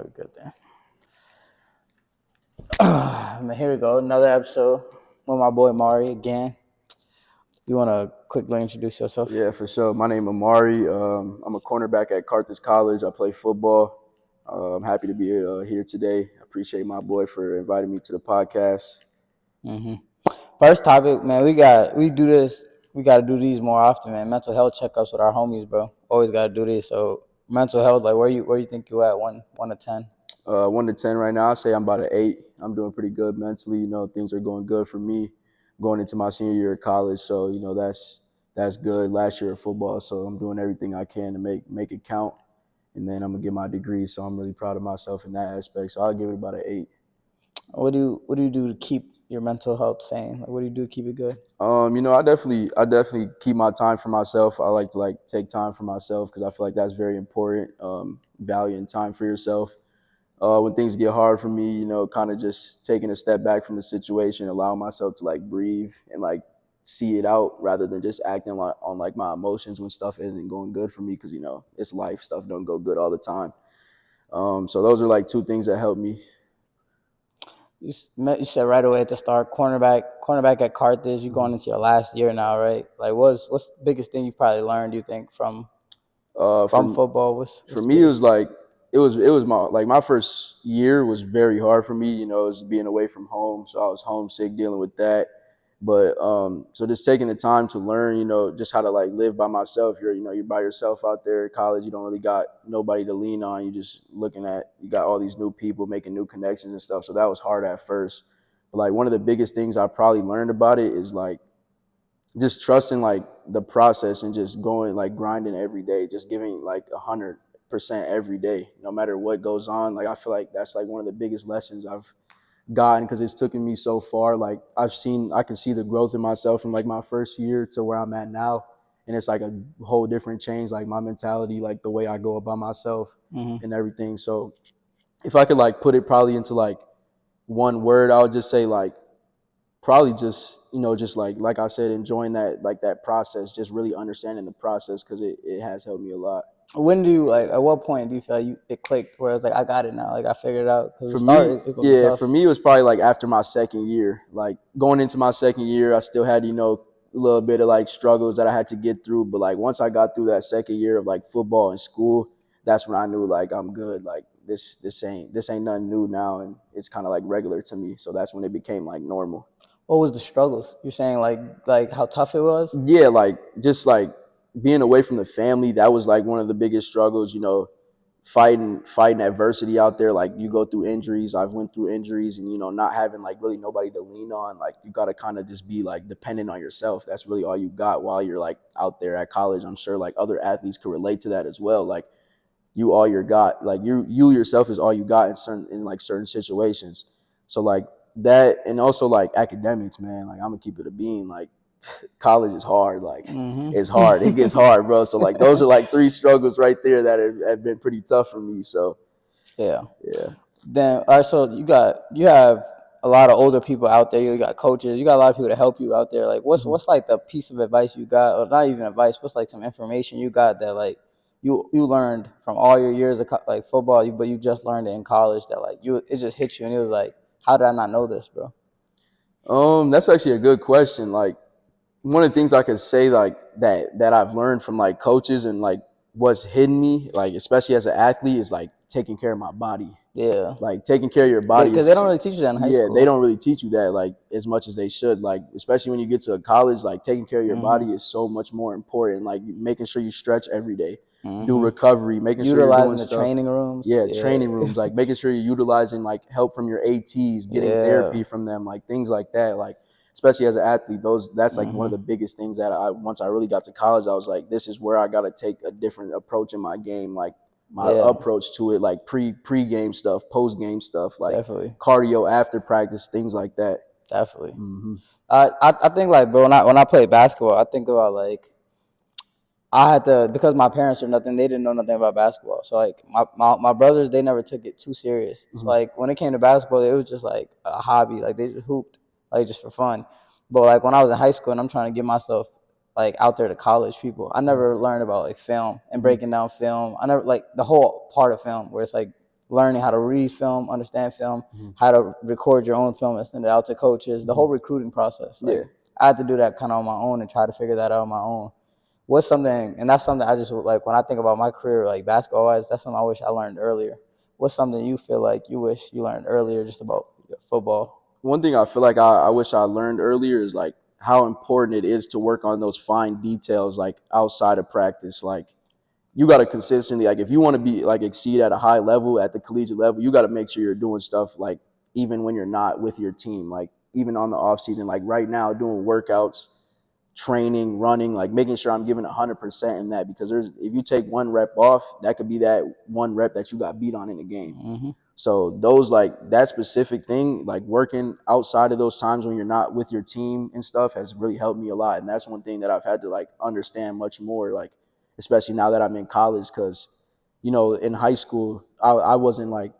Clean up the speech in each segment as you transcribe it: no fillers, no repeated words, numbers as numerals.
We're good there. Here we go. Another episode with my boy Amarie again. You want to quickly introduce yourself? Yeah, for sure. My name is Amarie. I'm a cornerback at Carthage College. I play football. I'm happy to be here today. I appreciate my boy for inviting me to the podcast. First topic, man. We do this. We got to do these more often, man. Mental health checkups with our homies, bro. Always got to do this. So mental health, like where you think you at? One to 10. 1 to 10 right now. I say I'm about an 8. I'm doing pretty good mentally. Things are going good for me going into my senior year of college. So that's good. Last year of football, so I'm doing everything I can to make it count. And then I'm gonna get my degree. So I'm really proud of myself in that aspect. So I'll give it about an 8. What do you do to keep your mental health sane? Like what do you do to keep it good? I definitely keep my time for myself. I like to take time for myself because I feel like that's very important. Valuing time for yourself. When things get hard for me, kind of just taking a step back from the situation, allowing myself to breathe and see it out rather than just acting on my emotions when stuff isn't going good for me because it's life. Stuff don't go good all the time. So those are two things that help me. You said right away at the start, cornerback at Carthage. You're going into your last year now, right? Like, what's the biggest thing you probably learned? You think from football? For me, it was my first year was very hard for me. It was being away from home, so I was homesick, dealing with that. But so just taking the time to learn, just how to live by myself. You're by yourself out there at college. You don't really got nobody to lean on. You just you got all these new people making new connections and stuff. So that was hard at first. But one of the biggest things I probably learned about it is just trusting the process and just going grinding every day, just giving 100% every day, no matter what goes on. I feel like that's one of the biggest lessons I've gotten because it's taken me so far. I can see the growth in myself from my first year to where I'm at now, and it's a whole different change, my mentality, the way I go about myself and everything. So if I could put it probably into one word, I would just say probably just just like I said, enjoying that process, just really understanding the process because it has helped me a lot. When do you at what point do you feel it clicked where it's I got it now, I figured it out? Because For the start me, it's gonna be yeah, tough. for me it was probably after my second year. Going into my second year, I still had a little bit of struggles that I had to get through, but once I got through that second year of football and school, that's when I knew I'm good. This ain't nothing new now, and it's kind of regular to me. So that's when it became normal. What was the struggles? You're saying like how tough it was? Yeah, just being away from the family, that was one of the biggest struggles. Fighting adversity out there. You go through injuries. I've went through injuries, and not having really nobody to lean on. You got to kind of just be dependent on yourself. That's really all you got while you're out there at college. I'm sure other athletes could relate to that as well. You all you got. You yourself is all you got in certain situations. So that, and also academics, man. I'm gonna keep it a bean. College is hard. It's hard. It gets hard, bro. So those are 3 struggles right there that have been pretty tough for me. So Yeah. yeah. Then all right, so you have a lot of older people out there. You got coaches. You got a lot of people to help you out there. What's the piece of advice you got, or not even advice? What's some information you got that you learned from all your years of football, but you just learned it in college that it just hit you and it was how did I not know this, bro? That's actually a good question. One of the things I could say that I've learned from coaches and what's hidden me, especially as an athlete, is taking care of my body. Yeah. Taking care of your body because they don't really teach you that in high school. They don't really teach you that as much as they should. Especially when you get to a college, taking care of your body is so much more important. Making sure you stretch every day, do recovery, making sure you're doing the stuff. training rooms. Yeah, training rooms, making sure you're utilizing help from your ATs, getting therapy from them, things like that. Especially as an athlete, that's one of the biggest things that once I really got to college, I was this is where I got to take a different approach in my game. My approach to it, pre-game stuff, post-game stuff, Definitely. cardio after practice, things like that. Definitely. I think bro, when I played basketball, I think about I had to, because my parents or nothing, they didn't know nothing about basketball. So my brothers, they never took it too serious. So when it came to basketball, it was just a hobby. They just hooped just for fun. But when I was in high school and I'm trying to get myself out there to college I never learned about film and breaking down film. I never the whole part of film where it's learning how to read film, understand film, Mm-hmm. how to record your own film and send it out to coaches, the Mm-hmm. whole recruiting process. Like Yeah. I had to do that kind of on my own and try to figure that out on my own. What's something, and that's something I just like when I think about my career, like basketball wise, that's something I wish I learned earlier. What's something you feel like you wish you learned earlier just about football? One thing I feel like I wish I learned earlier is like how important it is to work on those fine details like outside of practice. Like you got to consistently, like if you want to be like exceed at a high level at the collegiate level, you got to make sure you're doing stuff like even when you're not with your team, like even on the off season, like right now doing workouts, training, running, like making sure I'm giving 100% in that, because there's if you take one rep off, that could be that one rep that you got beat on in the game. Mm-hmm. So those like that specific thing, like working outside of those times when you're not with your team and stuff, has really helped me a lot. And that's one thing that I've had to like understand much more, like especially now that I'm in college, because in high school I wasn't like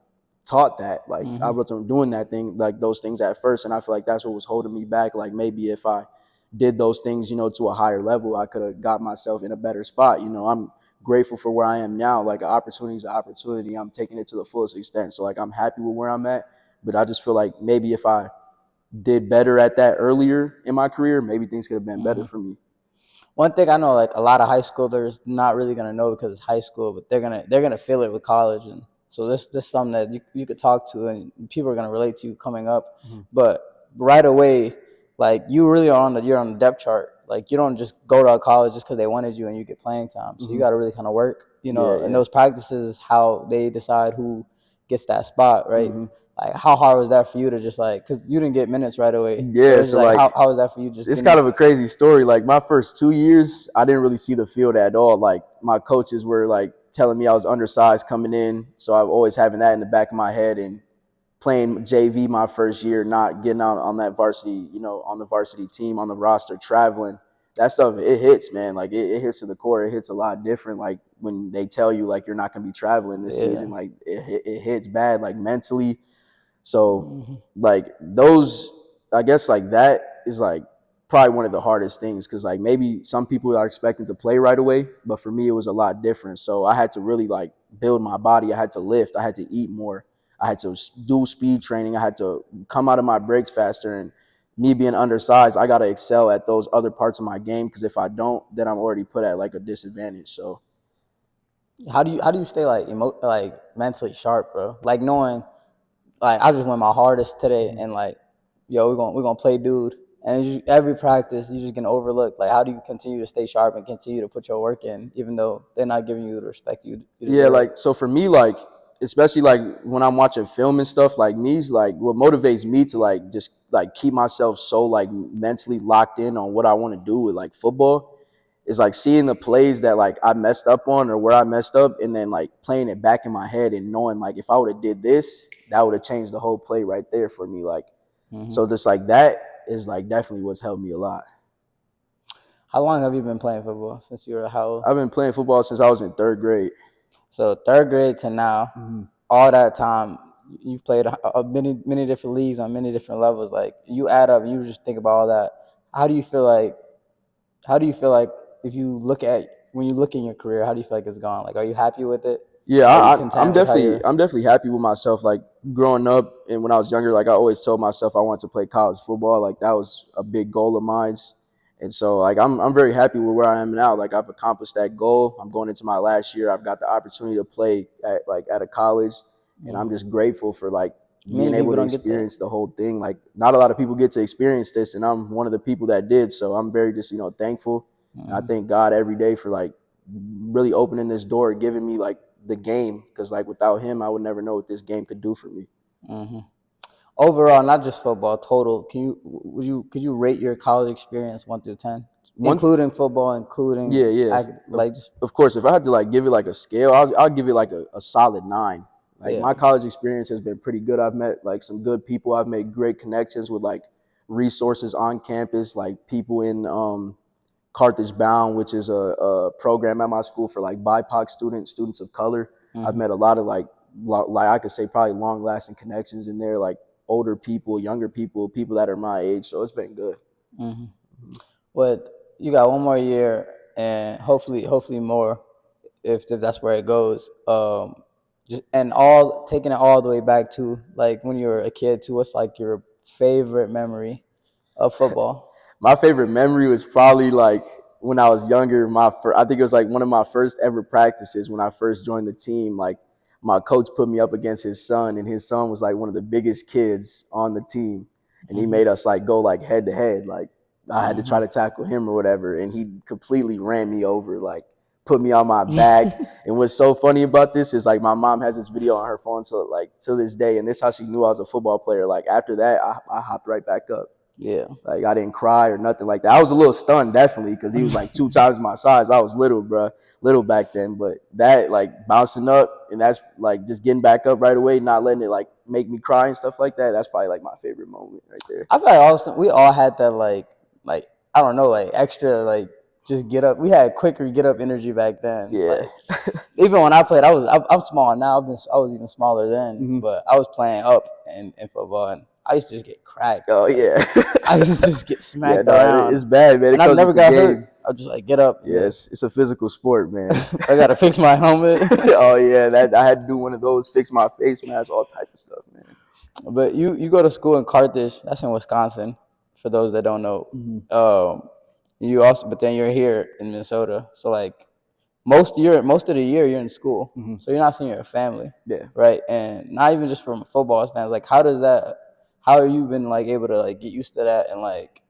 taught that, like I Mm-hmm. wasn't doing that thing, like those things at first, and I feel like that's what was holding me back. Like maybe if I did those things, to a higher level, I could have got myself in a better spot. I'm grateful for where I am now. Like an opportunity is an opportunity. I'm taking it to the fullest extent. So like I'm happy with where I'm at. But I just feel like maybe if I did better at that earlier in my career, maybe things could have been better Mm-hmm. for me. One thing I know, like a lot of high schoolers, not really gonna know because it's high school, but they're gonna feel it with college, and so this is something that you could talk to and people are gonna relate to coming up. Mm-hmm. But right away, like you really are you're on the depth chart. Like you don't just go to a college just because they wanted you and you get playing time. So you Mm-hmm. got to really kind of work, Yeah, And yeah. those practices is how they decide who gets that spot, right? Mm-hmm. Like how hard was that for you to just like, because you didn't get minutes right away. So Yeah, it's just so like like how was that for you just it's getting? kind of a crazy story. Like my first 2 years, I didn't really see the field at all. Like my coaches were like telling me I was undersized coming in, so I'm always having that in the back of my head. And playing JV my first year, not getting out on that varsity, on the varsity team, on the roster, traveling, that stuff, it hits, man. Like it hits to the core. It hits a lot different. Like when they tell you like you're not gonna be traveling this Yeah. season, like it hits bad, like mentally. So Mm-hmm. like those, I guess like that is like probably one of the hardest things, because like maybe some people are expecting to play right away, but for me it was a lot different. So I had to really like build my body. I had to lift. I had to eat more. I had to do speed training. I had to come out of my breaks faster. And me being undersized, I got to excel at those other parts of my game, because if I don't, then I'm already put at like a disadvantage. So How do you stay like like mentally sharp, bro? Like knowing like I just went my hardest today and like yo we're gonna play dude and every practice you just gonna overlook. Like how do you continue to stay sharp and continue to put your work in even though they're not giving you the respect you yeah, deserve? like so for me, like especially like when I'm watching film and stuff, like me's like what motivates me to like just like keep myself so like mentally locked in on what I want to do with like football is like seeing the plays that like I messed up on or where I messed up, and then like playing it back in my head and knowing like if I would have did this, that would have changed the whole play right there for me. Like Hmm. so just like that is like definitely what's helped me a lot. How long have you been playing football since you were how old? I've been playing football since I was in third grade. So third grade to now, Mhm. all that time you've played many different leagues on many different levels. Like you add up, you just think about all that. How do you feel like? How do you feel like if you look at when you look in your career? How do you feel like it's gone? Like, are you happy with it? Yeah, Are you I'm content with how definitely you're? happy with myself. Like growing up and when I was younger, like I always told myself I wanted to play college football. Like that was a big goal of mine. And so like I'm very happy with where I am now. Like I've accomplished that goal. I'm going into my last year. I've got the opportunity to play at a college, and I'm Mhm. just grateful for like being Many able people to don't get that. experience the whole thing. Like not a lot of people get to experience this, and I'm one of the people that did. So I'm very just thankful, and I Hmm. thank God every day for like really opening this door, giving me like the game, because like without him, I would never know what this game could do for me. Hmm. Overall, not just football, total. Could you rate your college experience 1 through 10, One, including football, including yeah, yeah. Of, like just of course, if I had to like give it like a scale, I'll give it like a solid 9. Like yeah. my college experience has been pretty good. I've met like some good people. I've made great connections with like resources on campus, like people in Carthage Bound, which is a program at my school for like BIPOC students of color. I've Hmm. met a lot of like I could say probably long lasting connections in there, like older people, younger people, people that are my age. So it's been good. Hmm. But you got 1 more year and hopefully more if that's where it goes. Just, and all taking it all the way back to like when you were a kid too. What's like your favorite memory of football? My favorite memory was probably like when I was younger. I think it was like one of my first ever practices when I first joined the team. Like my coach put me up against his son, and his son was like one of the biggest kids on the team, and he Hmm. made us like go like head to head. Like I had to try Hmm. to tackle him or whatever, and he completely ran me over. Like put me on my back. And what's so funny about this is like my mom has this video on her phone to this day, and this is how she knew I was a football player. Like after that, I hopped right back up. Yeah. Like I didn't cry or nothing like that. I was a little stunned, definitely, because he was like two times my size. I was little, bro, little back then. But that like bouncing up and that's like just getting back up right away, not letting it like make me cry and stuff like that. That's probably like my favorite moment right there. I feel like also we all had that like I don't know like extra like just get up. We had quicker get up energy back then. Yeah. Like even when I played, I'm small now. I was even smaller then, Mm-hmm. but I was playing up in football, and I used to just get cracked. Oh Like yeah. I used to just get Yeah. smacked No, around, it's bad, man. It and I comes never with the got hurt. game. I was just like get up and just. Yes, it's a physical sport, man. I gotta fix my helmet. Oh yeah, that I had to do one of those, fix my face mask, all type of stuff, man. But you go to school in Carthage. That's in Wisconsin. For those that don't know, Mm-hmm. you also but then you're here in Minnesota. So like most of the year you're in school, Mm-hmm. so you're not seeing your family, Yeah. right? And not even just from a football stands. Like how have you been like able to like get used to that and like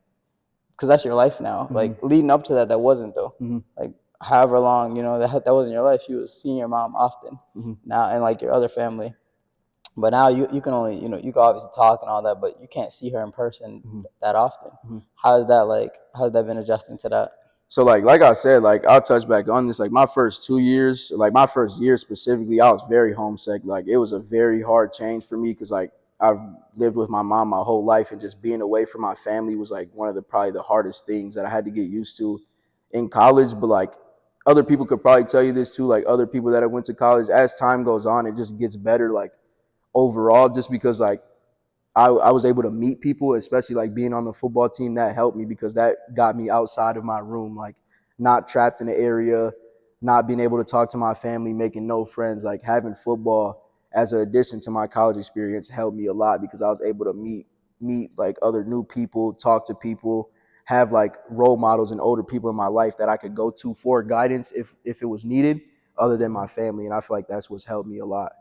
because that's your life now. Mm-hmm. Like leading up to that, that wasn't though. Mm-hmm. Like however long that wasn't your life. You was seeing your mom often Mm-hmm. now and like your other family. But now you can only you can obviously talk and all that, but you can't see her in person Mm-hmm. that often. Mm-hmm. How's that been adjusting to that? So like I said, like I'll touch back on this. Like my first 2 years, like my first year specifically, I was very homesick. Like it was a very hard change for me because like I've lived with my mom my whole life, and just being away from my family was like one of the probably the hardest things that I had to get used to in college. But like other people could probably tell you this too. Like other people that have went to college, as time goes on, it just gets better. Like overall, just because like I was able to meet people, especially like being on the football team. That helped me because that got me outside of my room, like not trapped in the area, not being able to talk to my family, making no friends. Like having football as an addition to my college experience helped me a lot because I was able to meet like other new people, talk to people, have like role models and older people in my life that I could go to for guidance if it was needed, other than my family. And I feel like that's what's helped me a lot.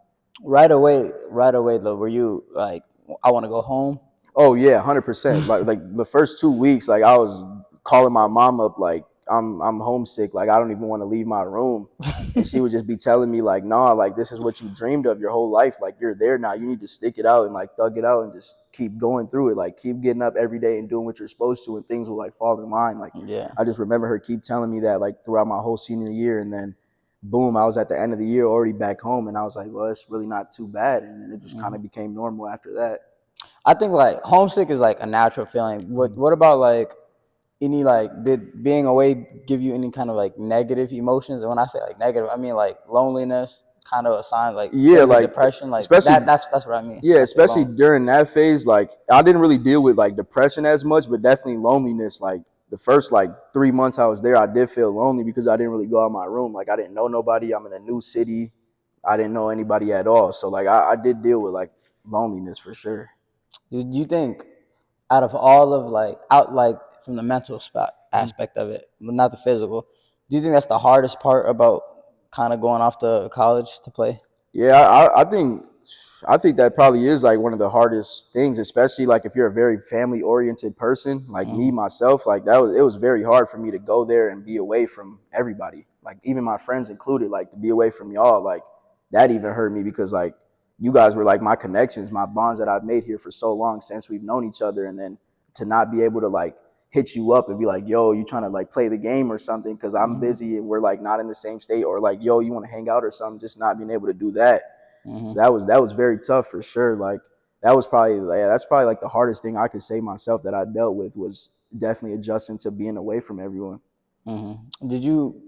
Right away though, were you like, I want to go home? Oh yeah, 100%. Like the first 2 weeks, like I was calling my mom up, like I'm homesick, like I don't even want to leave my room, and she would just be telling me like, nah, like this is what you dreamed of your whole life, like you're there now, you need to stick it out and like thug it out and just keep going through it, like keep getting up every day and doing what you're supposed to, and things will like fall in line. Like Yeah. I just remember her keep telling me that like throughout my whole senior year, and then boom, I was at the end of the year already back home, and I was like, well, it's really not too bad, and then it just kind Hmm. of became normal after that. I think like homesick is like a natural feeling. What about like any like did being away give you any kind of like negative emotions? And when I say like negative, I mean like loneliness, kind of a sign like Yeah, maybe like depression, like especially that's what I mean yeah, when I say especially alone. during that phase, like I didn't really deal with like depression as much, but definitely loneliness. Like the first like 3 months I was there, I did feel lonely because I didn't really go out of my room. Like I didn't know nobody. I'm in a new city. I didn't know anybody at all. So like I did deal with like loneliness for sure. Do you think out of all of like out like from the mental spot Mhm. aspect of it, not the physical, do you think that's the hardest part about kind of going off to college to play? Yeah, I think that probably is like one of the hardest things, especially like if you're a very family oriented person, like me Hmm. myself. Like that was it was very hard for me to go there and be away from everybody, like even my friends included. Like to be away from y'all, like that even hurt me because like you guys were like my connections, my bonds that I've made here for so long since we've known each other, and then to not be able to like hit you up and be like, yo, you trying to like play the game or something because I'm Hmm. busy and we're like not in the same state, or like, yo, you want to hang out or something, just not being able to do that. So Hmm. that was very tough for sure. Like that was probably yeah, that's probably like the hardest thing I could say myself that I dealt with was definitely adjusting to being away from everyone. Hmm. Did you?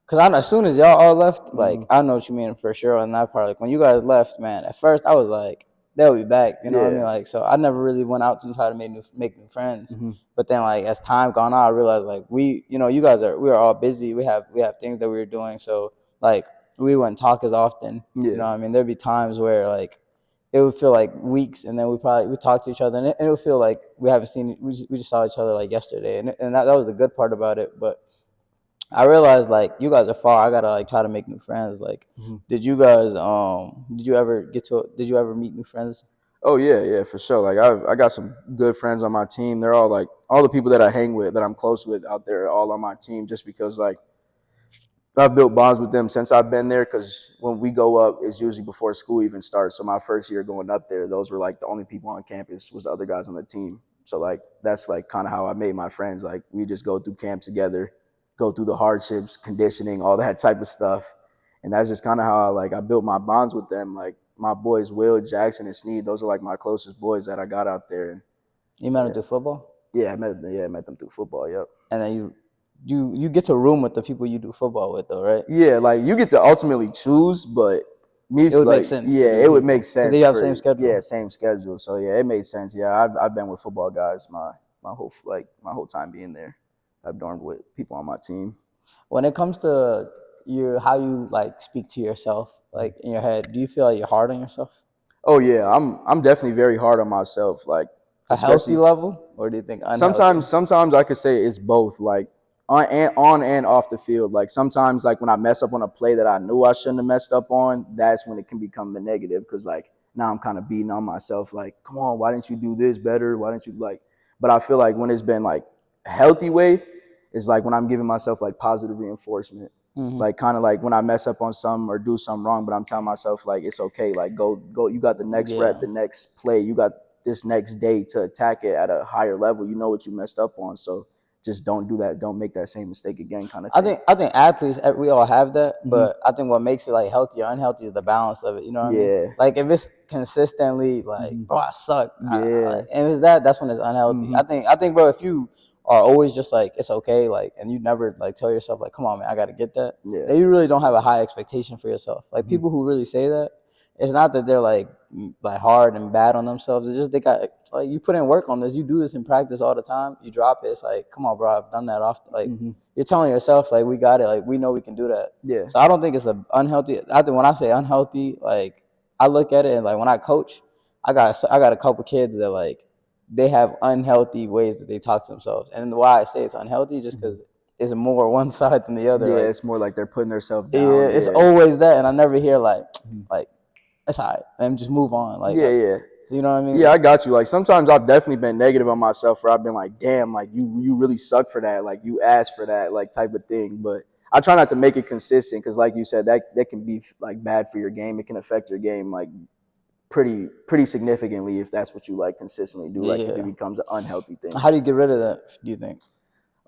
Cause I know as soon as y'all all left, like Hmm. I know what you mean for sure on that part. Like when you guys left, man. At first I was like, they'll be back. You know what I mean? Yeah. Like so I never really went out to try to make new friends. Hmm. But then like as time gone on, I realized like you guys are we are all busy. We have things that we were doing. So like we wouldn't talk as often. You know Yeah. what I mean? There'd be times where like it would feel like weeks, and then we talk to each other, and it would feel like we haven't seen we just saw each other like yesterday, and that was the good part about it. But I realized like you guys are far. I gotta like try to make new friends. Like, Mhm. did you guys did you ever meet new friends? Oh yeah, yeah, for sure. Like I got some good friends on my team. They're all like all the people that I hang with, that I'm close with out there, are all on my team. Just because like I've built bonds with them since I've been there. Because when we go up, it's usually before school even starts. So my first year going up there, those were like the only people on campus was the other guys on the team. So like that's like kind of how I made my friends. Like we just go through camp together, go through the hardships, conditioning, all that type of stuff, and that's just kind of how I built my bonds with them. Like my boys Will, Jackson, and Sneed, those are like my closest boys that I got out there. And You met them through football, I met them through football. Yep. and then you get to room with the people you do football with, though, right? Yeah, like you get to ultimately choose, but me It would make like sense to yeah, do it would make people because they sense have the same for schedule. same schedule. So yeah, it made sense. Yeah, I've been with football guys my whole time being there. I've dormed with people on my team. When it comes to your how you like speak to yourself, like in your head, do you feel like you're hard on yourself? Oh yeah, I'm definitely very hard on myself. Like A healthy especially level, or do you think unhealthy? sometimes I could say it's both, like on and off the field. Like sometimes like when I mess up on a play that I knew I shouldn't have messed up on, that's when it can become the negative, because like now I'm kind of beating on myself, like, come on, why didn't you do this better? Why didn't you like? But I feel like when it's been like a healthy way, it's like when I'm giving myself like positive reinforcement. Hmm. Like kind of like when I mess up on some or do something wrong, but I'm telling myself like it's okay. Like go. You got the next rep, Yeah. the next play. You got this next day to attack it at a higher level. You know what you messed up on, so just don't do that. Don't make that same mistake again, kind of thing. I think athletes we all have that, Hmm. but I think what makes it like healthy or unhealthy is the balance of it. You know what I mean? Yeah. Like if it's consistently like, Hmm. bro, I suck, Yeah. and if it's that's when it's unhealthy. Hmm. I think, bro, if you are always just like it's okay, like, and you never like tell yourself like, come on, man, I got to get that. Yeah. Then you really don't have a high expectation for yourself. Like Hmm. people who really say that, it's not that they're like hard and bad on themselves. It's just they got like you put in work on this. You do this in practice all the time. You drop it. It's like, come on, bro, I've done that often. Like Hmm. you're telling yourself like we got it, like we know we can do that. Yeah. So I don't think it's a unhealthy. I think when I say unhealthy, like I look at it and like when I coach, I got a couple kids that like they have unhealthy ways that they talk to themselves, and why I say it's unhealthy just Hmm. because it's more one side than the other. Yeah. Like It's more like they're putting themselves yeah, down. it's Yeah. always that, and I never hear Mhm. like it's alright, and just move on. Yeah. Yeah. You know what I Yeah, mean? I got you. Like sometimes I've definitely been negative on myself, where I've been like, damn, like you really suck for that. Like you asked for that, like type of thing. But I try not to make it consistent, because like you said, that can be like bad for your game. It can affect your game like pretty significantly if that's what you like consistently do. Like if it Yeah. becomes an unhealthy thing. How do you get rid of that? Do you think?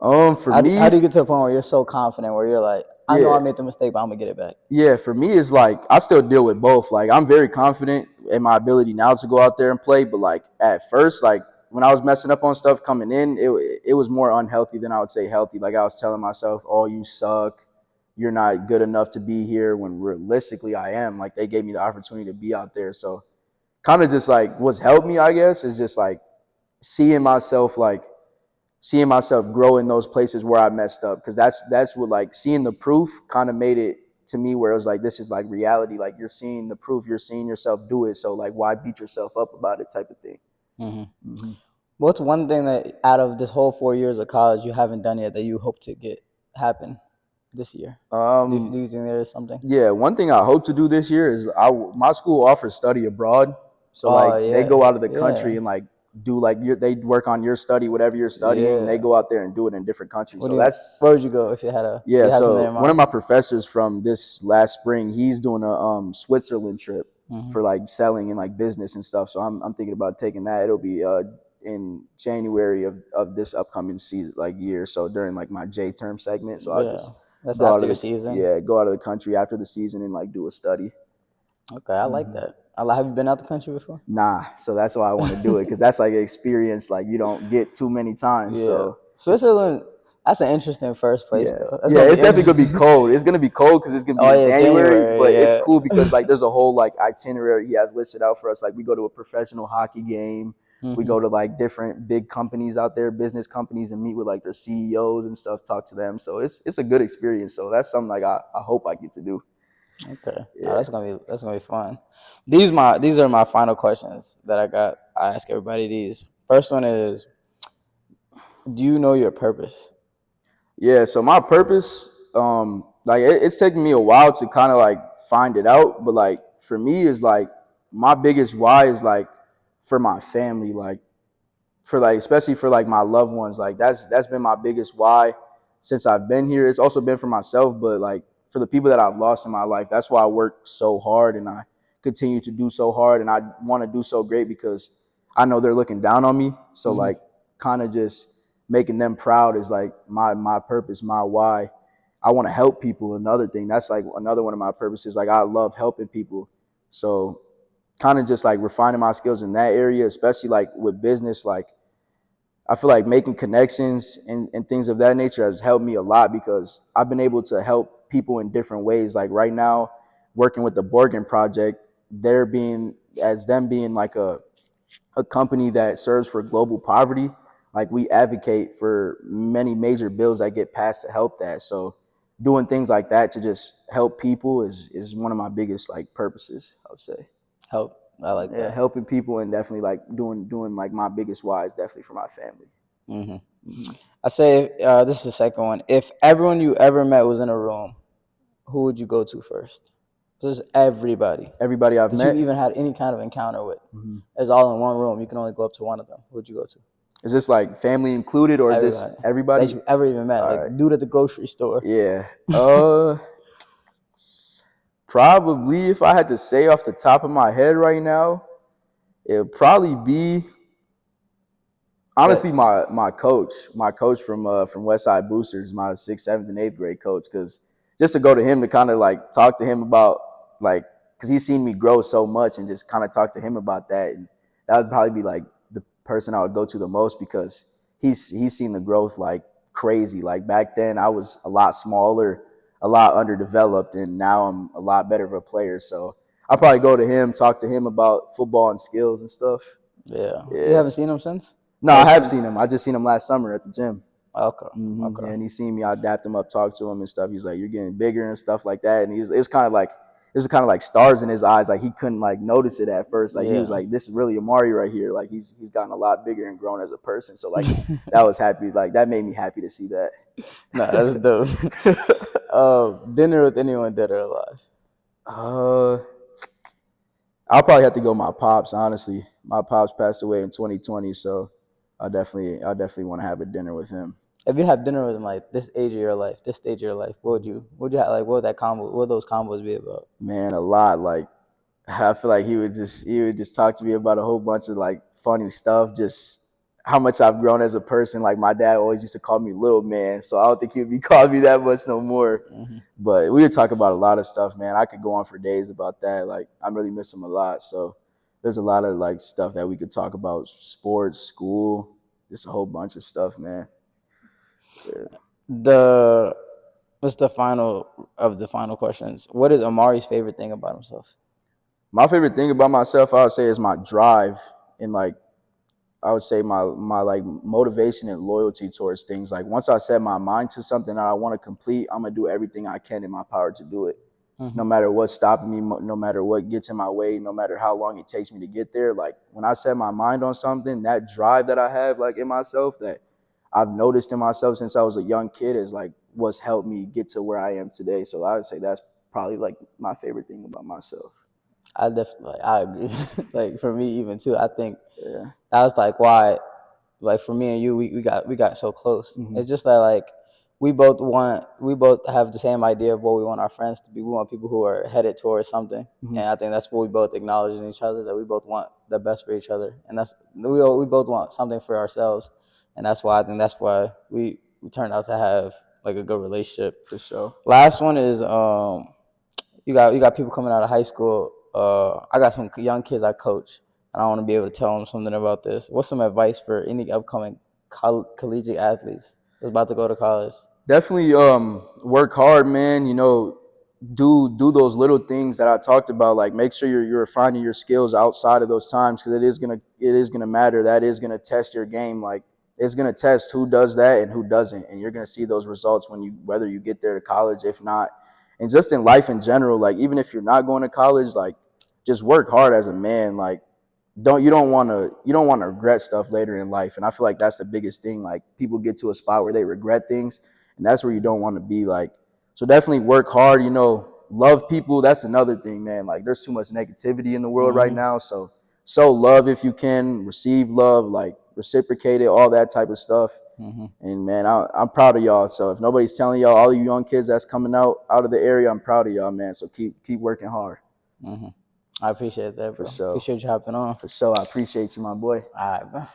For How me, do you get to a point where you're so confident where you're like, I know I yeah. made the mistake, but I'm gonna get it back? Yeah, for me, it's like I still deal with both. Like I'm very confident in my ability now to go out there and play, but like at first, like when I was messing up on stuff coming in, it was more unhealthy than I would say healthy. Like I was telling myself, "Oh, you suck. You're not good enough to be here." When realistically, I am. Like they gave me the opportunity to be out there, so kind of just like what's helped me, I guess, is just like seeing myself like seeing myself grow in those places where I messed up, because that's what, like, seeing the proof kind of made it to me where it was like this is like reality. Like you're seeing the proof, you're seeing yourself do it. So like why beat yourself up about it, type of thing. Hmm. Hmm. What's one thing that out of this whole 4 years of college you haven't done yet that you hope to get happen this year? Do Um, you think there is something? yeah, one thing I hope to do this year is my school offers study abroad, so like Oh they yeah, go out of the country yeah, and like do like they work on your study, whatever you're studying. They yeah. go out there and do it in different countries. What So do you? Where that's would you go if you had a? Do Yeah, you have something in so one of mind? my professors from this last spring, he's doing a Switzerland trip Hmm. for like selling and like business and stuff. So I'm thinking about taking that. It'll be in January of this upcoming season, like year. So during like my J term segment, so I'll Yeah, just that's after your season. go out of the country after the season and like do a study. Okay, I like Hmm. that. Have you been out the country before? Nah, so that's why I want to do it, because that's like an experience like you don't get too many times. Yeah, So it's Switzerland. That's an interesting first place Yeah, though. That's yeah, gonna be it's definitely gonna be interesting. cold. It's gonna be cold because it's gonna be Oh in yeah, January, but January. it's Yeah. cool because like there's a whole like itinerary he has listed out for us. Like we go to a professional hockey game, we Hmm. go to like different big companies out there, business companies, and meet with like their CEOs and stuff, talk to them. So it's a good experience. So that's something like I hope I get to do. Okay. No, Yeah. that's gonna be fun. These are my final questions that I got. I ask everybody these. First one is, do you know your purpose? Yeah, so my purpose, like it's taken me a while to kind of like find it out, but like for me is like my biggest why is like for my family, like for like especially for like my loved ones, like that's been my biggest why since I've been here. It's also been for myself, but like for the people that I've lost in my life, that's why I work so hard and I continue to do so hard and I want to do so great because I know they're looking down on me. So Hmm. like kind of just making them proud is like my purpose, my why. I want to help people. Another thing that's like another one of my purposes. Like I love helping people. So kind of just like refining my skills in that area, especially like with business, like I feel like making connections and things of that nature has helped me a lot because I've been able to help people in different ways. Like right now, working with the Borgen Project, they're being as them being like a company that serves for global poverty. Like we advocate for many major bills that get passed to help that. So doing things like that to just help people is one of my biggest like purposes, I would say. Help. I like Yeah, that. helping people and definitely like doing like my biggest why is definitely for my family. Hmm. Hmm. I say this is the second one. If everyone you ever met was in a room, who would you go to first? Just everybody Everybody I've that you've met. even had any kind of encounter with. Hmm. It's all in one room. You can only go up to one of them. Who would you go to? Is this like family included or is this Everybody that everybody? you ever even met, All like right. dude at the grocery store. Yeah. Probably if I had to say off the top of my head right now, it would probably be But honestly my coach from West Side Boosters, my sixth, seventh, and eighth grade coach, because just to go to him to kind of like talk to him about like because he's seen me grow so much and just kind of talk to him about that, and that would probably be like the person I would go to the most because he's seen the growth like crazy. Like back then I was a lot smaller, a lot underdeveloped, and now I'm a lot better of a player. So I'll probably go to him, talk to him about football and skills and stuff. yeah, you Yeah. haven't seen him since, No, I like have since. seen him. I just seen him last summer at the gym. Okay, Yeah, okay. and he seen me. I dapped him up, talked to him and stuff. He's like, "You're getting bigger and stuff like that." And it was kind of like stars in his eyes. Like he couldn't like notice it at first. Like he was Yeah. like, "This is really Amarie right here." Like he's gotten a lot bigger and grown as a person. So like that was happy. Like that made me happy to see that. Nah, that's dope. Dinner with anyone dead or alive. uh, I'll probably have to go my pops. Honestly, my pops passed away in 2020, so I definitely want to have a dinner with him. If you have dinner with him like this age of your life, this stage of your life, what would you have, like what would that combo what would those combos be about? Man, a lot. Like I feel like he would just talk to me about a whole bunch of like funny stuff, just how much I've grown as a person. Like my dad always used to call me little man, so I don't think he'd be calling me that much no more. Hmm. But we would talk about a lot of stuff, man. I could go on for days about that. Like I really miss him a lot. So there's a lot of like stuff that we could talk about, sports, school, just a whole bunch of stuff, man. Yeah. The what's the final of the final questions? What is Amari's favorite thing about himself? My favorite thing about myself, I would say, is my drive and like I would say my like motivation and loyalty towards things. Like once I set my mind to something that I want to complete, I'm gonna do everything I can in my power to do it. Hmm. No matter what's stopping me, no matter what gets in my way, no matter how long it takes me to get there. Like when I set my mind on something, that drive that I have like in myself that I've noticed in myself since I was a young kid is like what's helped me get to where I am today. So I would say that's probably like my favorite thing about myself. I definitely like, I agree. Like for me even too, I think Yeah. that was like why like for me and you we got so close. Hmm. It's just that like we both have the same idea of what we want our friends to be. We want people who are headed towards something. Hmm. And I think that's what we both acknowledge in each other, that we both want the best for each other. And that's we both want something for ourselves. And that's why I think that's why we turned out to have like a good relationship. For sure. Last one is you got people coming out of high school. I got some young kids I coach, and I want to be able to tell them something about this. What's some advice for any upcoming collegiate athletes that's about to go to college? Definitely work hard, man. Do those little things that I talked about. Like make sure you're refining your skills outside of those times because it is gonna matter. That is gonna test your game. Like it's gonna test who does that and who doesn't, and you're gonna see those results when you whether you get there to college. If not, and just in life in general, like even if you're not going to college, like just work hard as a man. Like you don't want to regret stuff later in life. And I feel like that's the biggest thing. Like people get to a spot where they regret things, and that's where you don't want to be. Like, so definitely work hard, love people. That's another thing, man. Like there's too much negativity in the world right Mm-hmm. now. So love if you can, receive love, like reciprocate it, all that type of stuff. Mm-hmm. And man, I'm proud of y'all. So if nobody's telling y'all, all you young kids that's coming out of the area, I'm proud of y'all, man. So keep working hard. Mm-hmm. I appreciate that, For bro. sure. Appreciate you hopping on. For sure. I appreciate you, my boy. All right, bro.